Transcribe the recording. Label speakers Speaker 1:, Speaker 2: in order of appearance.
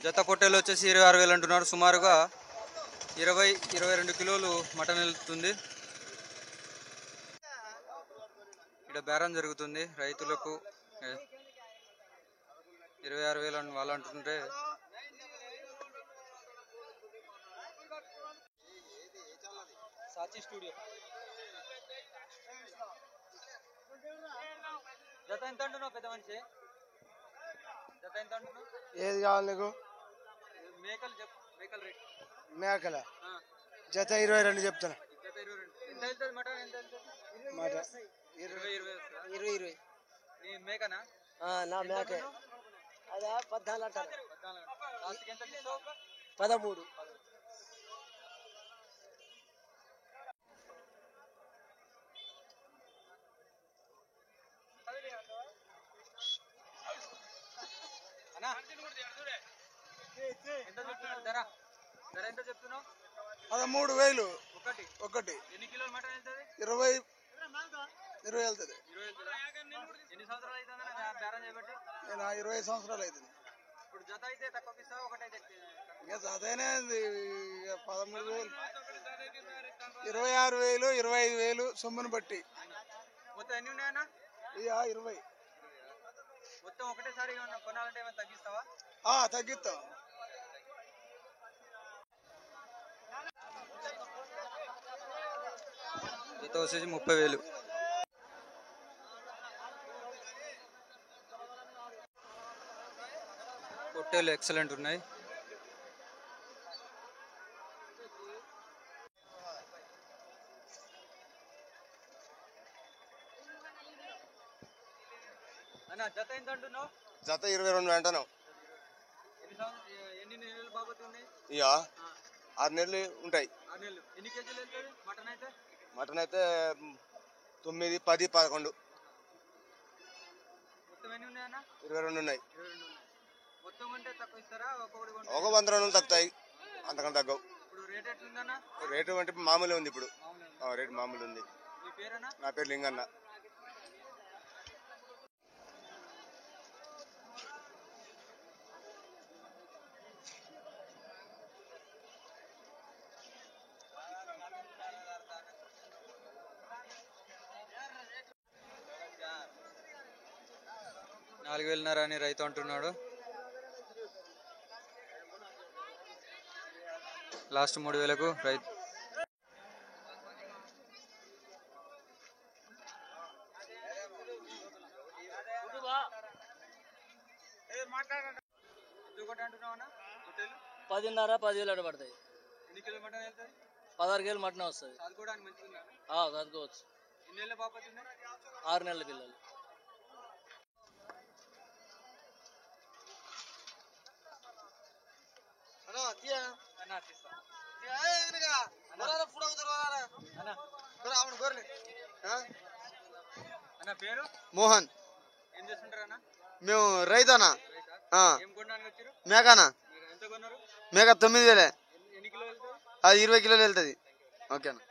Speaker 1: జత పొట్టేలు వచ్చేసి 26,000 అంటున్నారు. సుమారుగా 20-22 కిలోలు మటన్ వెళ్తుంది. ఇక్కడ బేరం జరుగుతుంది. రైతులకు 26,000 అని వాళ్ళు అంటుంటే సాచి స్టూడియో జత ఎంత అంటున్నావు పెద్ద మనిషి? జత ఎంత అంటున్నావు?
Speaker 2: ఏది కావాలి నీకు?
Speaker 1: మేకలు చెప్పు. మేకల రేట్
Speaker 2: మేకల జత 22 చెప్తాను.
Speaker 1: జత 22. ఎంత వెళ్తుంది మటన్? ఎంత వెళ్తుంది?
Speaker 2: మటన్
Speaker 1: 20. నీ మేకనా?
Speaker 2: నా మేకే. అదా 14 అంటారు.
Speaker 1: లాస్ట్కి ఎంత తీసుకో?
Speaker 2: 13.
Speaker 1: ఎంత చెప్తున్నావు?
Speaker 2: 13,000 ఒకటి.
Speaker 1: ఎన్ని కిలోలు మటన్ వెళ్తుంది?
Speaker 2: 20 వెళ్తుంది.
Speaker 1: 20. ఎన్ని సంవత్సరాలు అవుతుందా బేరం చేయబట్టి?
Speaker 2: 20 సంవత్సరాలు అవుతుంది.
Speaker 1: ఇప్పుడు జత అయితే తక్కువ ఇస్తావా? ఒకటైతే
Speaker 2: ఇంకా జతనే 13,000, 26,000, 25,000 సొమ్మును బట్టి.
Speaker 1: మొత్తం ఎన్ని ఉన్నాయన్నా?
Speaker 2: 20.
Speaker 1: మొత్తం ఒకటేసారి కొనాలంటే ఏమైనా తగ్గిస్తావా?
Speaker 2: తగ్గిస్తాం.
Speaker 1: జత వచ్చేసి 30,000. పొట్టేలు ఎక్సలెంట్ ఉన్నాయి. అన్న జత ఎంత అంటున్నావు?
Speaker 2: జత 22 అంటున్నావు.
Speaker 1: ఎన్ని నెలలు బాబతి ఉన్నాయి?
Speaker 2: 6 నెలలు ఉంటాయి.
Speaker 1: 6 నెలలు. ఎన్ని కేజీలు వెళ్తుంది మటన్ అయితే?
Speaker 2: మటన్ అయితే 9, 10, 11.
Speaker 1: మొత్తం ఎన్ని ఉన్నాయన్న?
Speaker 2: 22 ఉన్నాయి.
Speaker 1: 22 ఉన్నాయి. మొత్తం అంటే తక్కువ ఇస్తారా?
Speaker 2: ఒక 100 రోజులు తగ్గుతాయి, అంతకన్నా తగ్గవు.
Speaker 1: ఇప్పుడు రేట్ ఎట్లుందన్నా?
Speaker 2: రేటు అంటే మామూలు ఉంది. ఇప్పుడు రేటు మామూలు ఉంది.
Speaker 1: మీ పేరేనా?
Speaker 2: నా పేరు లింగన్న.
Speaker 1: $4,500 అని రైతు అంటున్నాడు. లాస్ట్ 3,000కు రైతు.
Speaker 3: $10,500 10,000 పడతాయి.
Speaker 1: ఎన్ని కిలో మటన్ వెళ్తుంది?
Speaker 3: 16 కేజీలు మటన్ వస్తుంది.
Speaker 1: చదువుకోవడానికి మంచిగా
Speaker 3: చదువుకోవచ్చు.
Speaker 1: ఎన్ని నెలల బాపతి?
Speaker 3: 6 నెలల పిల్లలు.
Speaker 1: పేరు
Speaker 2: మోహన్.
Speaker 1: ఏం చేస్తుంటారన్నా?
Speaker 2: మేము రైతనా.
Speaker 1: ఏం కొనడానికి వచ్చారు?
Speaker 2: మేకనా.
Speaker 1: ఎంత కొన్నారు?
Speaker 2: మేక 9,000.
Speaker 1: ఎన్ని కిలో వెళ్తారు?
Speaker 2: అది 20 కిలోలు వెళ్తుంది. ఓకేనా.